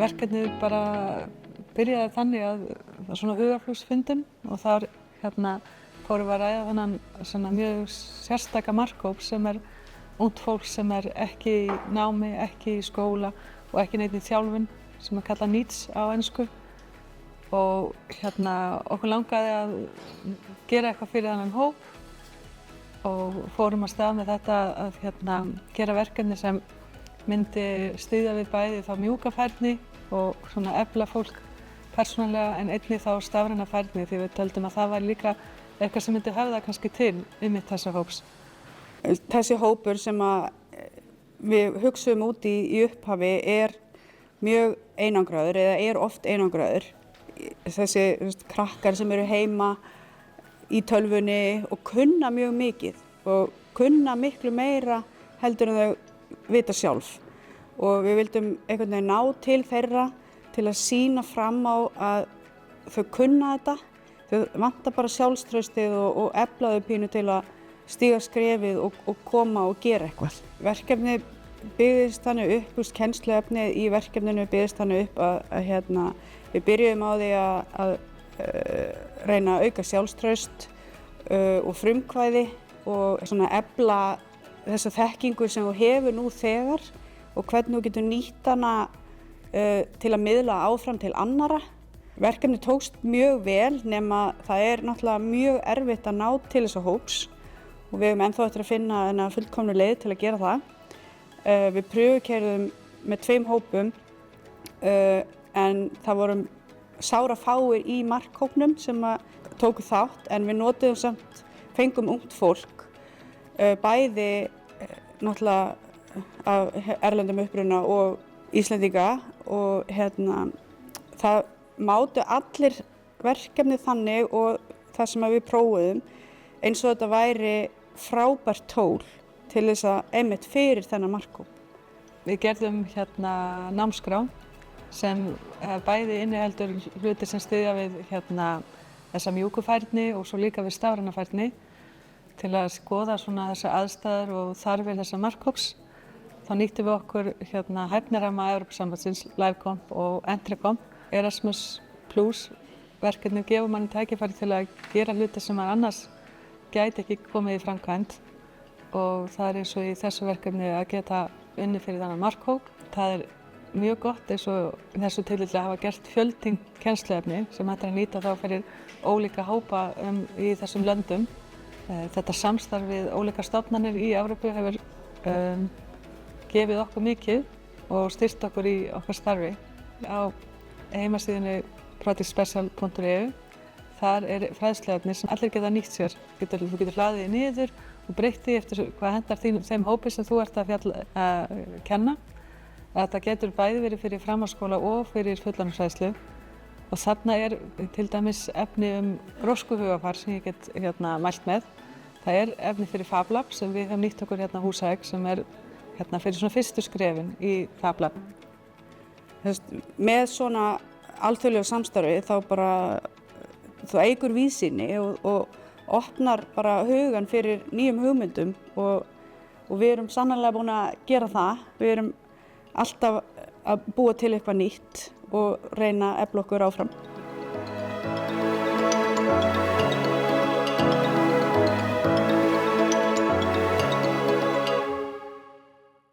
verkefnið bara byrjaði þannig að það var svona hugarflugsfundum og þar fórum við að ræða þennan svona mjög sérstaka markhóp sem ungt fólk sem ekki í námi, ekki í skóla og ekki neitt í þjálfun sem kallað NEETs á ensku. Og okkur langaði að gera eitthvað fyrir þennan hóp og fórum að stað með þetta að gera verkefni sem myndi styðja við bæði þá mjúka færni og svona efla fólk persónulega en einnig þá stafræna færni því við töldum að það var líka eitthvað sem myndi höfða kannski til einmitt þessa hóps. Þessi hópur sem við hugsuðum út í upphafi mjög einangraður eða oft einangraður. Þessi krakkar sem eru heima í tölvunni og kunna mjög mikið og kunna miklu meira heldur en þau vita sjálf. Og við vildum einhvern veginn ná til þeirra til að sýna fram á að þau kunna þetta. Þau vantar bara sjálfstraustið og efla þau pínu til að stíga skrefið og koma og gera eitthvað. Verkefnið byggðist þannig upp, kennsluefnið í verkefninu byggðist þannig upp að við byrjuðum á því að reyna að auka sjálfstraust og frumkvæði og svona efla þessa þekkingu sem þú hefur nú þegar og hvernig þú getur nýtt hana til að miðla áfram til annarra. Verkefnið tókst mjög vel nema það náttúrulega mjög erfitt að ná til þessa hóps og við höfum ennþá eftir að finna þennan fullkomnu leið til að gera það. Við pröfukeyrðum með 2 hópum en það voru sárafáir í markhópnum sem tóku þátt en við notuðum samt, fengum ungt fólk, bæði náttúrulega af erlendum uppruna og Íslendinga og það mátu allir verkefnið þannig og það sem við prófuðum eins og þetta væri frábært tól til þess að einmitt fyrir þennan markhóp. Við gerðum námskrá sem bæði inniheldur hluti sem styðja við þessa mjúku færni og svo líka við stafræna færni til að skoða svona þessar aðstæður og þarfir þessa markhóps. Þá nýttum við okkur hæfniramma Evrópusambandsins, LiveComp og Entrecom. Erasmus Plus verkefnið gefur manni tækifæri til að gera hluti sem annars gæti ekki komið í framkvæmd og það eins og í þessu verkefni að geta unnið fyrir þennan markhóp. Það mjög gott eins og í þessu tilfelli að hafa gert fjölding kennsluefni sem hægt að nýta þá fyrir ólíka hópa í þessum löndum. Þetta samstarf við ólíkar stofnanir í Evrópu hefur gefið okkur mikið og styrkt okkur í okkar starfi. Á heimasíðunni projectspecial.eu þar fræðsluefni sem allir geta nýtt sér. Þú getur hlaðið niður og breytt því eftir hvað hendar þeim hópi sem þú ert að kenna. Þetta getur bæði verið fyrir framhaldsskóla og fyrir fullorðinsfræðslu og þarna til dæmis efni róskuhugafar sem ég get mælt með. Það efni fyrir FabLab sem við höfum nýtt okkur Húsavík sem fyrir svona fyrstu skrefin í FabLab. Með svona alþjóðlegu samstarfi þá bara þú eykur víðsýni og opnar bara hugan fyrir nýjum hugmyndum og við erum sannarlega búin að gera það. Við erum alltaf að búa til eitthvað nýtt og reyna að efla okkur áfram.